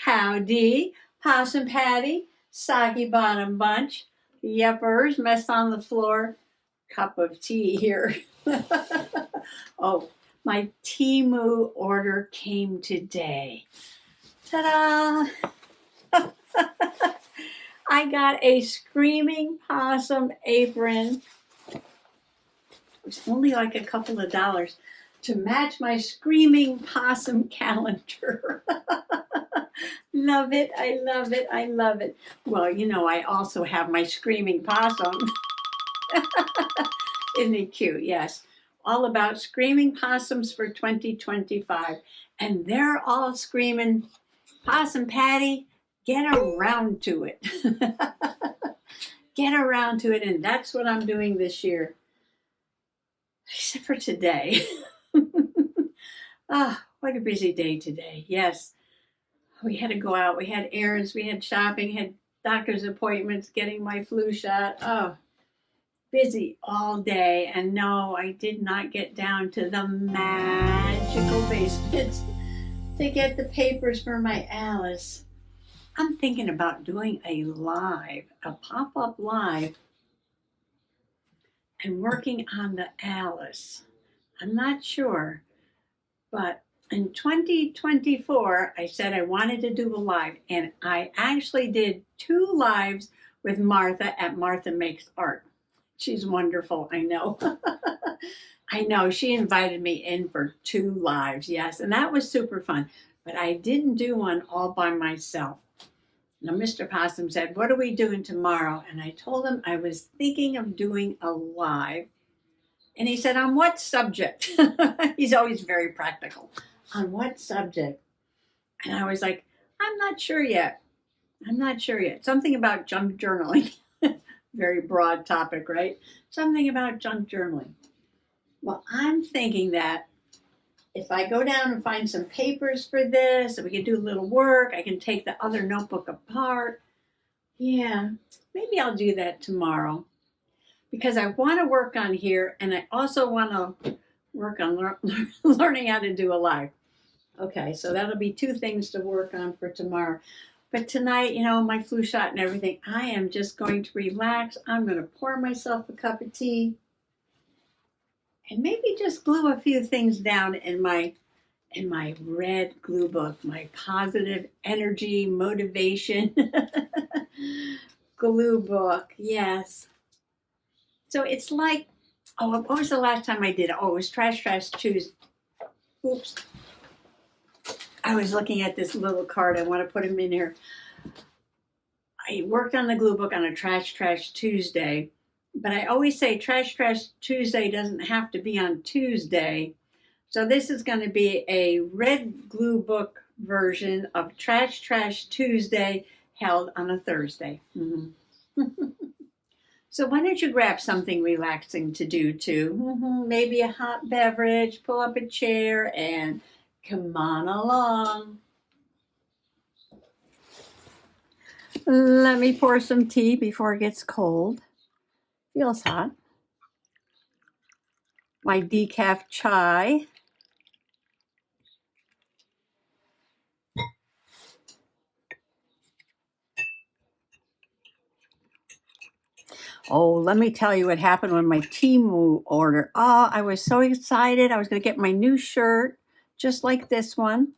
Howdy, Possum Patty, Soggy Bottom Bunch, Yuppers, Mess on the Floor, cup of tea here. Oh, my Temu order came today. Ta-da! I got a Screaming Possum apron. It was only like a couple of dollars to match my Screaming Possum calendar. Love it, I love it, I love it. Well, you know, I also have my Screaming Possum. Isn't he cute? Yes. All about screaming possums for 2025. And they're all screaming, Possum Patty, get around to it. Get around to it. And that's what I'm doing this year. Except for today. Ah, what a busy day today. Yes. We had to go out. We had errands. We had shopping, had doctor's appointments, getting my flu shot. Oh, busy all day. And no, I did not get down to the magical basement to get the papers for my Alice. I'm thinking about doing a pop-up live, and working on the Alice. I'm not sure, but in 2024, I said I wanted to do a live, and I actually did 2 lives with Martha at Martha Makes Art. She's wonderful, I know. I know, she invited me in for 2 lives, yes, and that was super fun. But I didn't do one all by myself. Now, Mr. Possum said, what are we doing tomorrow? And I told him I was thinking of doing a live. And he said, on what subject? He's always very practical. On what subject? And I was like, I'm not sure yet. Something about junk journaling. Very broad topic, right? Something about junk journaling. Well, I'm thinking that if I go down and find some papers for this, and we can do a little work, I can take the other notebook apart. Yeah, maybe I'll do that tomorrow. Because I want to work on here, and I also want to work on learning how to do a live. Okay, so that'll be 2 things to work on for tomorrow. But tonight, you know, my flu shot and everything, I am just going to relax. I'm going to pour myself a cup of tea and maybe just glue a few things down in my red glue book, my positive energy motivation glue book. Yes. So it's like, oh, what was the last time I did it? Oh, it was Trash Tuesday. Oops. I was looking at this little card. I want to put them in here. I worked on the glue book on a Trash Tuesday, but I always say Trash Tuesday doesn't have to be on Tuesday. So this is going to be a red glue book version of Trash Tuesday held on a Thursday. Mm-hmm. So why don't you grab something relaxing to do too? Mm-hmm. Maybe a hot beverage, pull up a chair, and come on along. Let me pour some tea before it gets cold. Feels hot. My decaf chai. Oh, let me tell you what happened with my Temu order. Oh, I was so excited. I was going to get my new shirt, just like this one.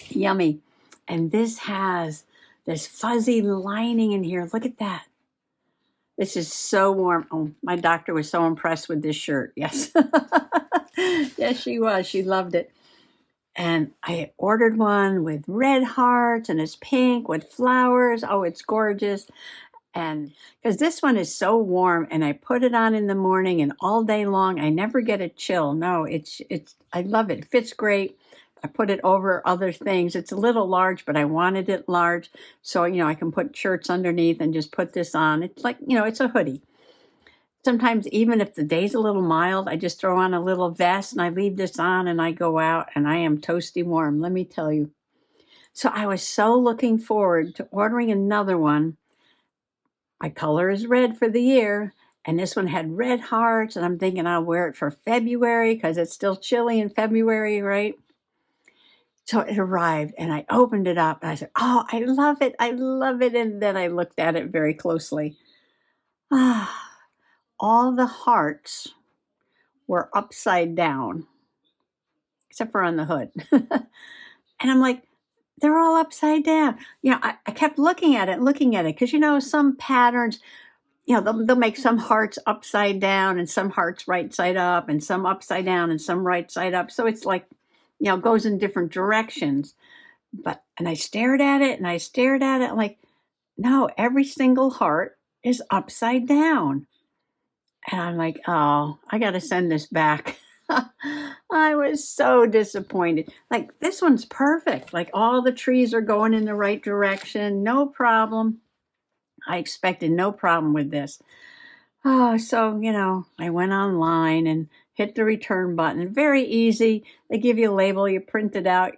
Yummy. And this has this fuzzy lining in here. Look at that. This is so warm. Oh, my doctor was so impressed with this shirt. Yes. Yes, she was. She loved it. And I ordered one with red hearts, and it's pink with flowers. Oh, it's gorgeous. And because this one is so warm, and I put it on in the morning and all day long, I never get a chill. No, I love it. It fits great. I put it over other things. It's a little large, but I wanted it large. So, you know, I can put shirts underneath and just put this on. It's like, you know, it's a hoodie. Sometimes even if the day's a little mild, I just throw on a little vest and I leave this on and I go out and I am toasty warm, let me tell you. So I was so looking forward to ordering another one. My color is red for the year, And this one had red hearts, and I'm thinking I'll wear it for February because it's still chilly in February, right? So it arrived, and I opened it up, and I said, "Oh, I love it. I love it." And then I looked at it very closely. Ah, all the hearts were upside down, except for on the hood. And I'm like, they're all upside down. I kept looking at it, because, some patterns, they'll make some hearts upside down and some hearts right side up and some upside down and some right side up. So it's like, goes in different directions. And I stared at it and I stared at it. I'm like, no, every single heart is upside down. And I'm like, oh, I got to send this back. I was so disappointed. Like, this one's perfect. Like, all the trees are going in the right direction. No problem. I expected no problem with this. Oh, so, I went online and hit the return button. Very easy. They give you a label. You print it out.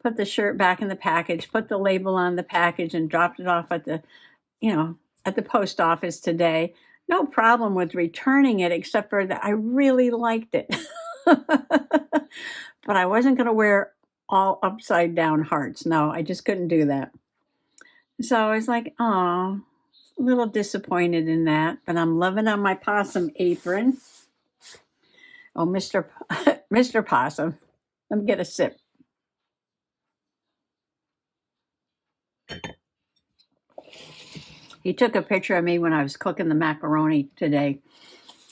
Put the shirt back in the package. Put the label on the package and dropped it off at the post office today. No problem with returning it, except for that I really liked it. But I wasn't going to wear all upside down hearts. No, I just couldn't do that. So I was like, oh, a little disappointed in that. But I'm loving on my possum apron. Oh, Mr. Possum, let me get a sip. He took a picture of me when I was cooking the macaroni today.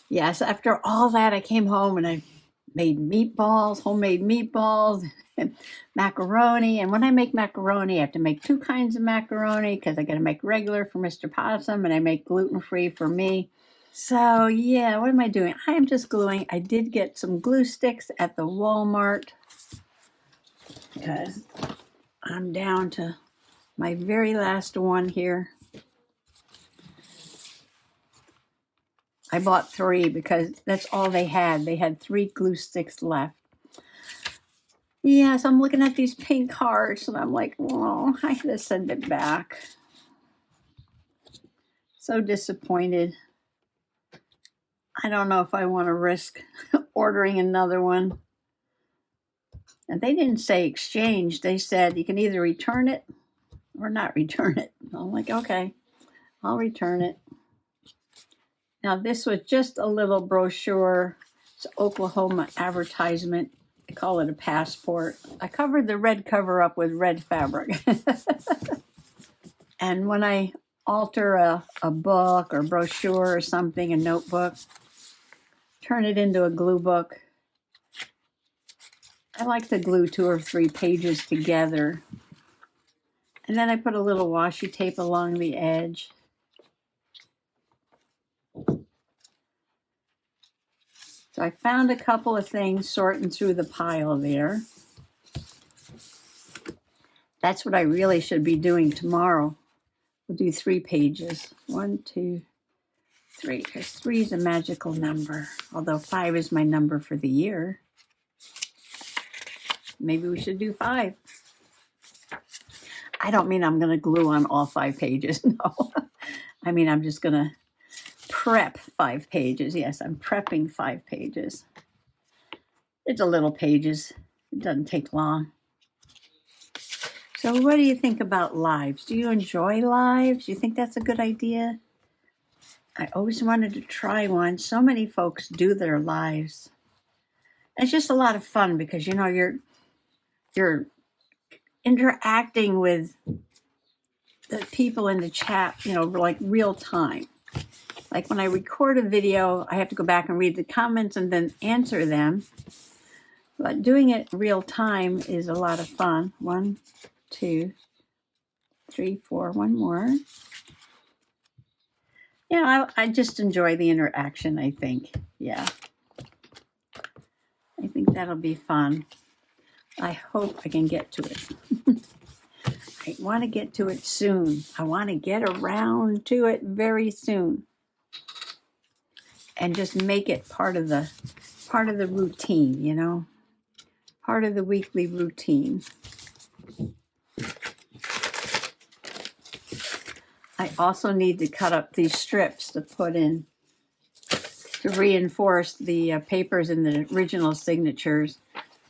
Yes, after all that, I came home and I made homemade meatballs, and macaroni. And when I make macaroni, I have to make two kinds of macaroni because I got to make regular for Mr. Possum and I make gluten-free for me. So, yeah, what am I doing? I am just gluing. I did get some glue sticks at the Walmart because I'm down to my very last one here. I bought 3 because that's all they had. They had 3 glue sticks left. Yes, I'm looking at these pink hearts and I'm like, oh, I had to send it back. So disappointed. I don't know if I want to risk ordering another one. And they didn't say exchange. They said you can either return it or not return it. I'm like, okay, I'll return it. Now, this was just a little brochure. It's Oklahoma advertisement. I call it a passport. I covered the red cover up with red fabric. And when I alter a book or brochure or something, a notebook, turn it into a glue book, I like to glue 2 or 3 pages together. And then I put a little washi tape along the edge. So I found a couple of things sorting through the pile there. That's what I really should be doing tomorrow. We'll do 3 pages. 1, 2, 3. Because 3 is a magical number, although 5 is my number for the year. Maybe we should do 5. I don't mean I'm going to glue on all 5 pages. No. I mean, I'm just going to prep 5 pages. Yes, I'm prepping 5 pages. It's a little pages. It doesn't take long. So what do you think about lives? Do you enjoy lives? Do you think that's a good idea? I always wanted to try one. So many folks do their lives. It's just a lot of fun because, you're interacting with the people in the chat, like real time. Like when I record a video, I have to go back and read the comments and then answer them. But doing it real time is a lot of fun. 1, 2, 3, 4, one more. I just enjoy the interaction, I think. Yeah. I think that'll be fun. I hope I can get to it. I want to get to it soon. I want to get around to it very soon. And just make it part of the routine, part of the weekly routine. I also need to cut up these strips to put in to reinforce the papers in the original signatures.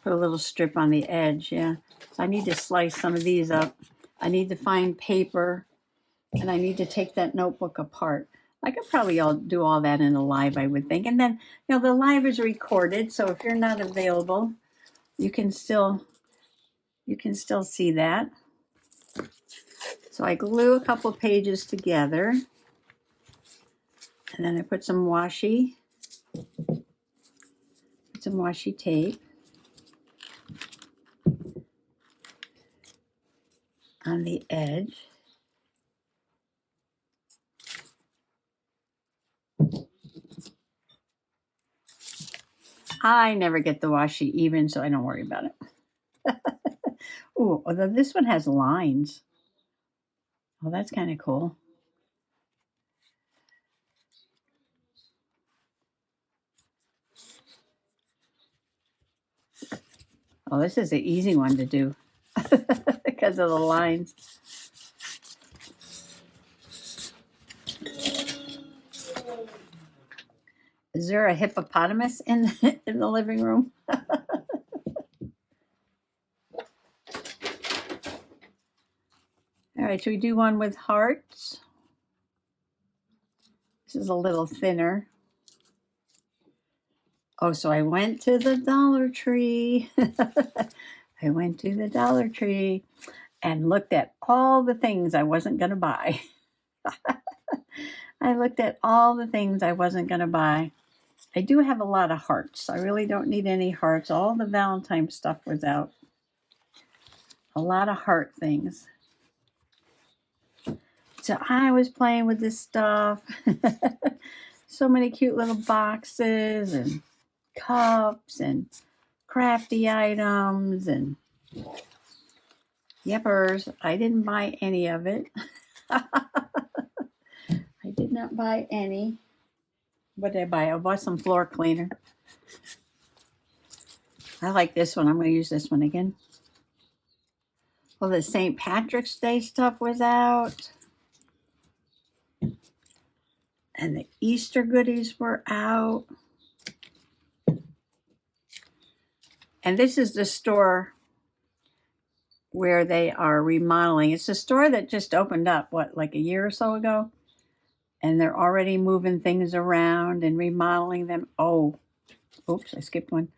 Put a little strip on the edge, yeah. So I need to slice some of these up. I need to find paper, and I need to take that notebook apart. I could probably do all that in a live, I would think. And then, the live is recorded, so if you're not available, you can still see that. So I glue a couple of pages together, and then I put some washi tape on the edge. I never get the washi even, so I don't worry about it. Oh, although this one has lines. Oh, that's kind of cool. Oh, this is an easy one to do because of the lines. Is there a hippopotamus in the living room? All right, should we do one with hearts? This is a little thinner. Oh, so I went to the Dollar Tree. I went to the Dollar Tree and looked at all the things I wasn't going to buy. I looked at all the things I wasn't going to buy. I do have a lot of hearts. I really don't need any hearts. All the Valentine stuff was out. A lot of heart things. So I was playing with this stuff. So many cute little boxes and cups and crafty items and yepers. I didn't buy any of it. I did not buy any. What did I buy? I bought some floor cleaner. I like this one. I'm going to use this one again. Well, the St. Patrick's Day stuff was out. And the Easter goodies were out. And this is the store where they are remodeling. It's a store that just opened up, like a year or so ago? And they're already moving things around and remodeling them. Oh, oops, I skipped one.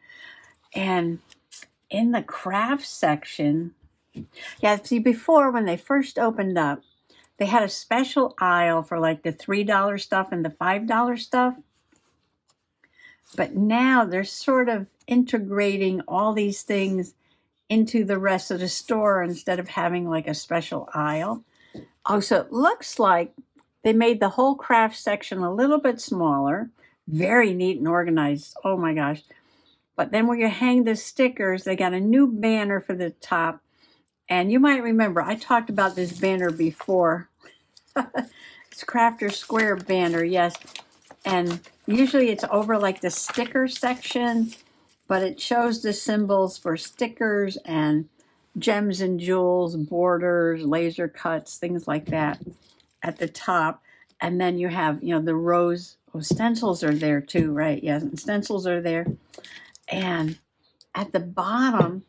And in the craft section, yeah, see, before when they first opened up, they had a special aisle for like the $3 stuff and the $5 stuff. But now they're sort of integrating all these things into the rest of the store instead of having like a special aisle. Oh, so it looks like they made the whole craft section a little bit smaller. Very neat and organized. Oh my gosh. But then where you hang the stickers, they got a new banner for the top. And you might remember, I talked about this banner before. It's Crafter Square banner, yes. And usually it's over like the sticker section, but it shows the symbols for stickers and gems and jewels, borders, laser cuts, things like that at the top. And then you have, the rows. Oh, stencils are there too, right? Yes, and stencils are there. And at the bottom,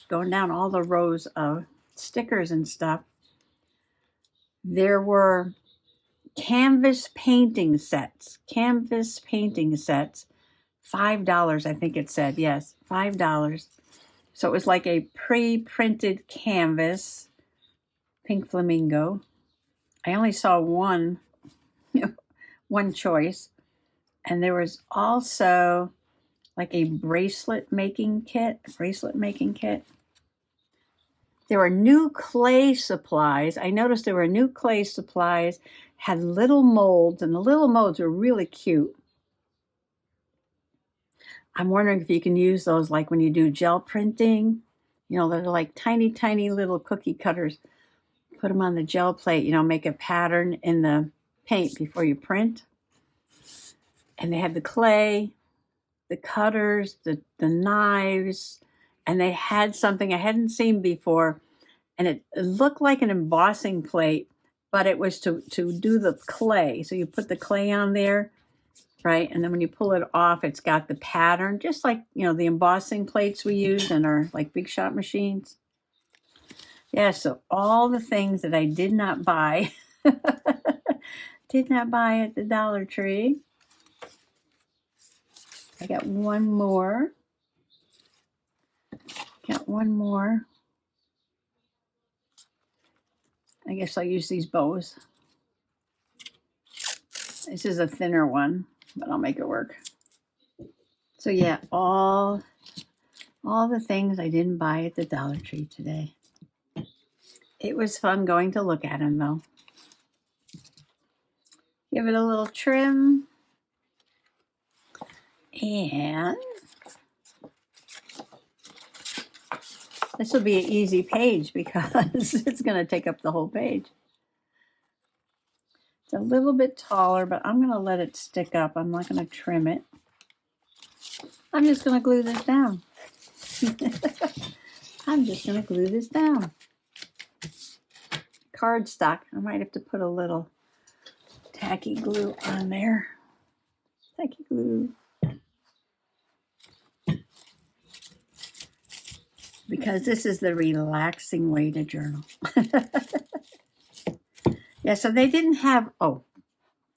going down all the rows of stickers and stuff, there were canvas painting sets. $5, I think it said. Yes, $5. So it was like a pre-printed canvas, pink flamingo. I only saw one choice. And there was also like a bracelet making kit. There were new clay supplies. I noticed there were new clay supplies, had little molds, and the little molds were really cute. I'm wondering if you can use those like when you do gel printing. They're like tiny, tiny little cookie cutters. Put them on the gel plate, make a pattern in the paint before you print. And they had the clay, the cutters, the knives, and they had something I hadn't seen before. And it looked like an embossing plate, but it was to do the clay. So you put the clay on there right? And then when you pull it off, it's got the pattern, just like, you know, the embossing plates we use in our like big shot machines. Yeah, so all the things that I did not buy, did not buy at the Dollar Tree. I got one more. Got one more. I guess I'll use these bows. This is a thinner one, but I'll make it work. So yeah, all the things I didn't buy at the Dollar Tree today. It was fun going to look at them though. Give it a little trim. And this will be an easy page because it's going to take up the whole page. It's a little bit taller, but I'm going to let it stick up. I'm not going to trim it. I'm just going to glue this down. I'm just going to glue this down. Cardstock. I might have to put a little tacky glue on there. Tacky glue. Because this is the relaxing way to journal. Yeah, so they didn't have, oh,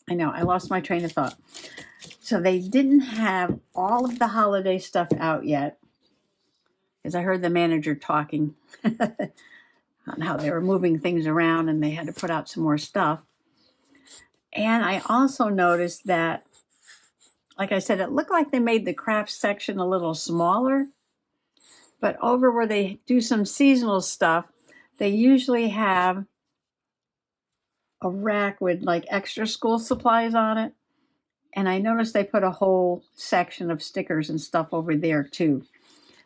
I know, I lost my train of thought. So they didn't have all of the holiday stuff out yet, because I heard the manager talking on how they were moving things around and they had to put out some more stuff. And I also noticed that, like I said, it looked like they made the crafts section a little smaller, but over where they do some seasonal stuff, they usually have a rack with like extra school supplies on it. And I noticed they put a whole section of stickers and stuff over there too.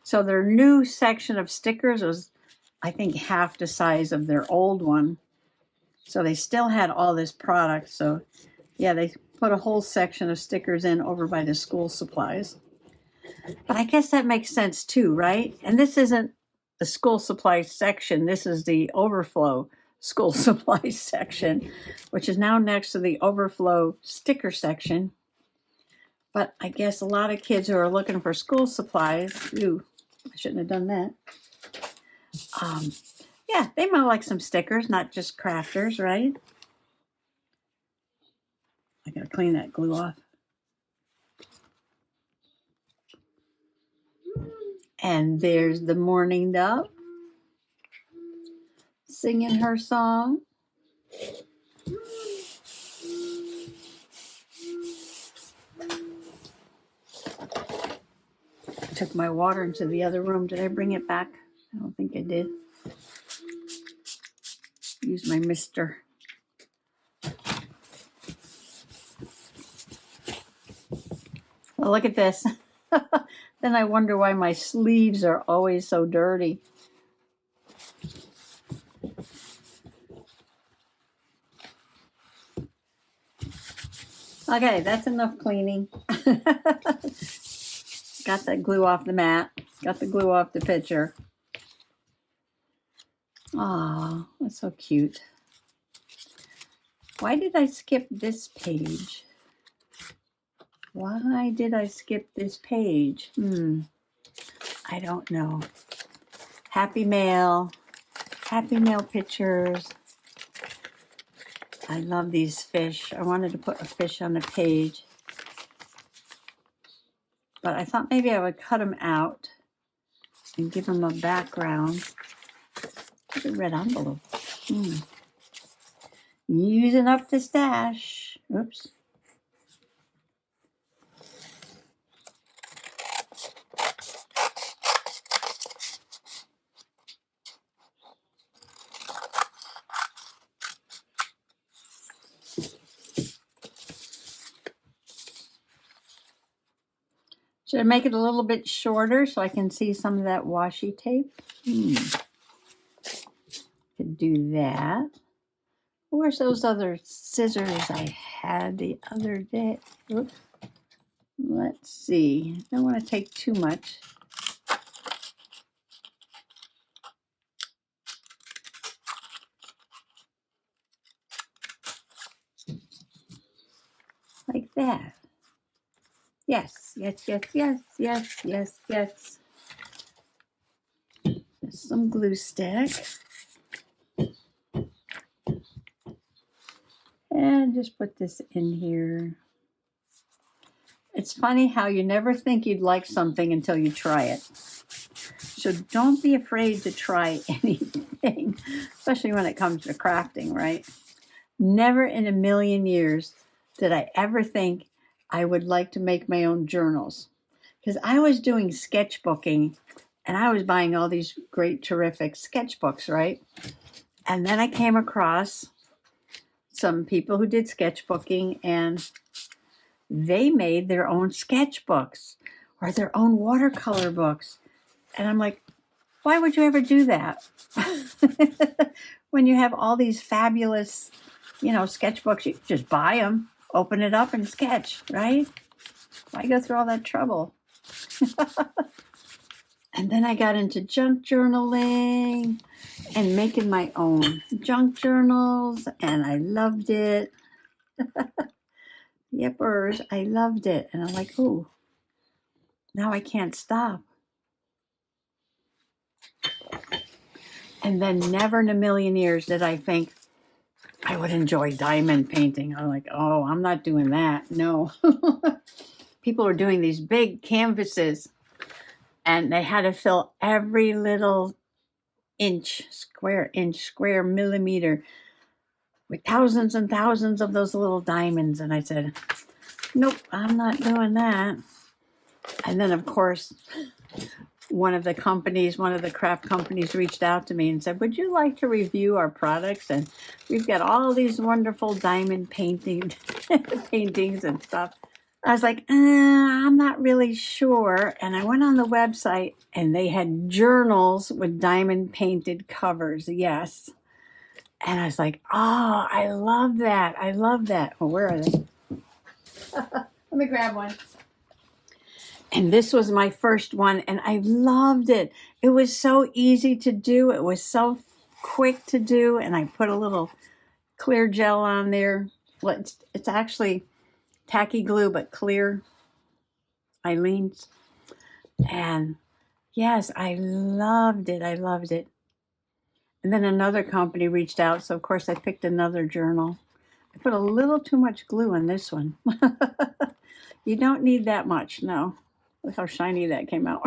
So their new section of stickers was, I think, half the size of their old one. So they still had all this product. So yeah, they put a whole section of stickers in over by the school supplies. But I guess that makes sense too, right? And this isn't the school supplies section. This is the overflow school supplies section, which is now next to the overflow sticker section. But I guess a lot of kids who are looking for school supplies, ooh, I shouldn't have done that. Yeah, they might like some stickers, not just crafters, right? I gotta clean that glue off. And there's the mourning dove singing her song. I took my water into the other room. Did I bring it back? I don't think I did. Use my mister. Well, look at this. Then I wonder why my sleeves are always so dirty. Okay, that's enough cleaning. Got that glue off the mat. Got the glue off the picture. Aw, that's so cute. Why did I skip this page? Why did I skip this page? I don't know. Happy mail pictures. I love these fish. I wanted to put a fish on the page, but I thought maybe I would cut them out and give them a background. Look at red envelope. Using up the stash. Oops. Should I make it a little bit shorter so I can see some of that washi tape? Could do that. Where's those other scissors I had the other day? Oops. Let's see. I don't want to take too much. Like that. Yes, yes, yes, yes, yes, yes, yes. Some glue stick. And just put this in here. It's funny how you never think you'd like something until you try it. So don't be afraid to try anything, especially when it comes to crafting, right? Never in a million years did I ever think I would like to make my own journals. Because I was doing sketchbooking and I was buying all these great, terrific sketchbooks, right? And then I came across some people who did sketchbooking and they made their own sketchbooks or their own watercolor books. And I'm like, why would you ever do that? When you have all these fabulous, sketchbooks, you can just buy them, open it up and sketch, right? Why go through all that trouble? And then I got into junk journaling and making my own junk journals, and I loved it. Yippers, I loved it. And I'm like, ooh, now I can't stop. And then never in a million years did I think I would enjoy diamond painting. I'm like, oh, I'm not doing that. No. People were doing these big canvases and they had to fill every little square millimeter with thousands and thousands of those little diamonds. And I said, nope, I'm not doing that. And then, of course, one of the craft companies reached out to me and said, would you like to review our products? And we've got all these wonderful diamond paintings and stuff. I was like, I'm not really sure. And I went on the website and they had journals with diamond painted covers. Yes. And I was like, oh, I love that. I love that. Well, where are they? Let me grab one. And this was my first one, and I loved it. It was so easy to do. It was so quick to do, and I put a little clear gel on there. Well, it's actually tacky glue, but clear, Eileen's. And yes, I loved it. I loved it. And then another company reached out, so of course I picked another journal. I put a little too much glue on this one. You don't need that much, no. Look how shiny that came out.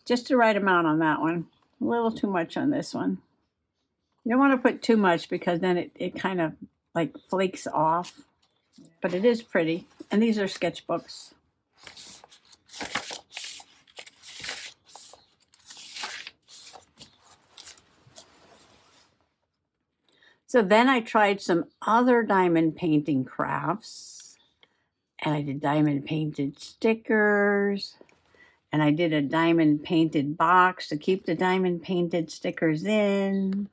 Just the right amount on that one. A little too much on this one. You don't want to put too much because then it kind of like flakes off. But it is pretty. And these are sketchbooks. So then I tried some other diamond painting crafts. And I did diamond painted stickers. And I did a diamond painted box to keep the diamond painted stickers in.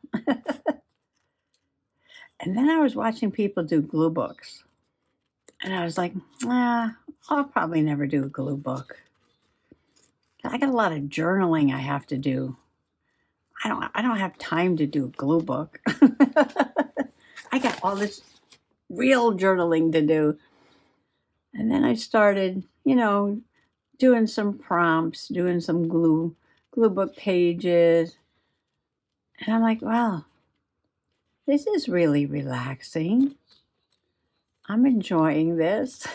And then I was watching people do glue books. And I was like, I'll probably never do a glue book. I got a lot of journaling I have to do. I don't have time to do a glue book. I got all this real journaling to do. And then I started, doing some prompts, doing some glue book pages. And I'm like, wow, this is really relaxing. I'm enjoying this.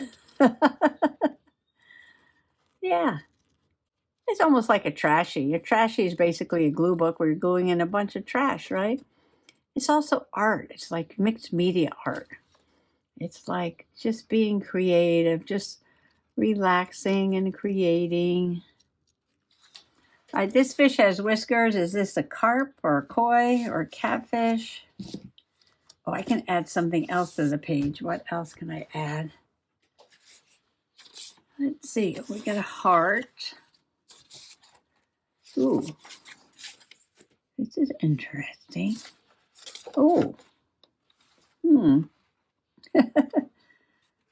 Yeah. It's almost like a trashy. A trashy is basically a glue book where you're gluing in a bunch of trash, right? It's also art. It's like mixed media art. It's like just being creative, just relaxing and creating. All right, this fish has whiskers. Is this a carp or a koi or a catfish? Oh, I can add something else to the page. What else can I add? Let's see. We got a heart. Ooh, this is interesting. Oh,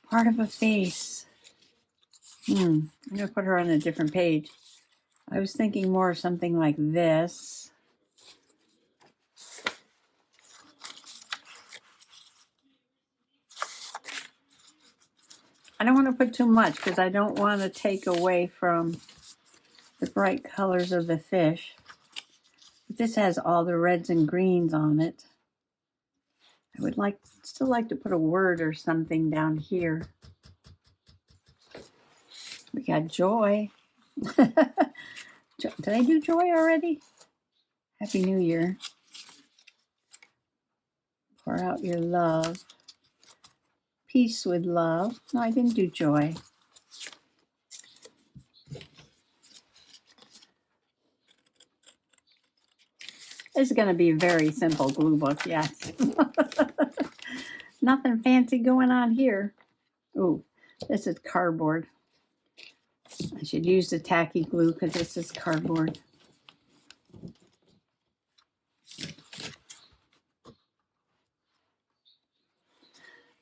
part of a face. I'm going to put her on a different page. I was thinking more of something like this. I don't want to put too much because I don't want to take away from the bright colors of the fish. But this has all the reds and greens on it. I would still like to put a word or something down here. We got joy. Did I do joy already? Happy New Year. Pour out your love. Peace with love. No, I didn't do joy. This is going to be a very simple glue book, yes. Nothing fancy going on here. Oh, this is cardboard. I should use the tacky glue because this is cardboard.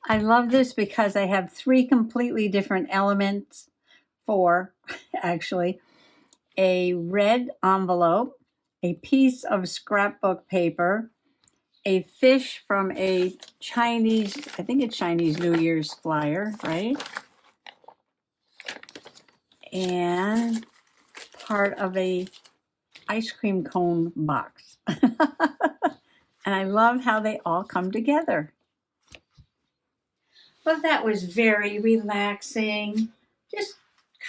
I love this because I have 3 completely different elements. 4, actually. A red envelope, a piece of scrapbook paper, a fish from a Chinese, I think it's Chinese New Year's flyer, right? And part of a ice cream cone box. And I love how they all come together. Well, that was very relaxing. Just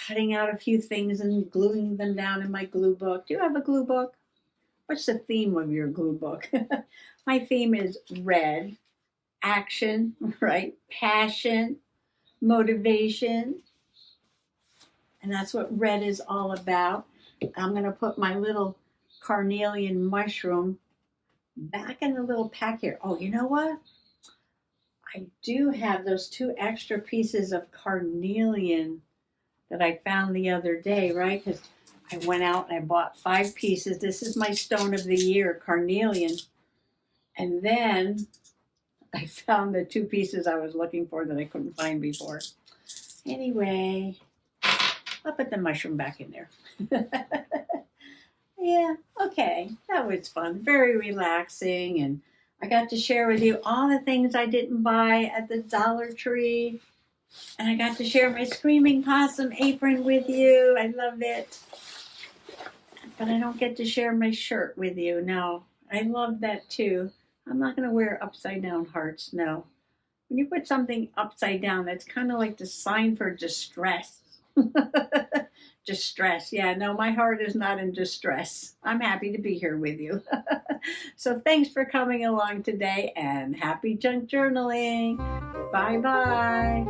cutting out a few things and gluing them down in my glue book. Do you have a glue book? What's the theme of your glue book? My theme is red, action, right? Passion, motivation. And that's what red is all about. I'm going to put my little carnelian mushroom back in the little pack here. Oh, you know what? I do have those 2 extra pieces of carnelian that I found the other day, right? Because I went out and I bought 5 pieces. This is my stone of the year, carnelian. And then I found the 2 pieces I was looking for that I couldn't find before. Anyway, I'll put the mushroom back in there. Yeah, okay. That was fun. Very relaxing. And I got to share with you all the things I didn't buy at the Dollar Tree. And I got to share my Screaming Possum apron with you. I love it. But I don't get to share my shirt with you. No, I love that too. I'm not going to wear upside down hearts. No. When you put something upside down, that's kind of like the sign for distress. Distress. Yeah, no, my heart is not in distress. I'm happy to be here with you. So thanks for coming along today and happy junk journaling. Bye-bye.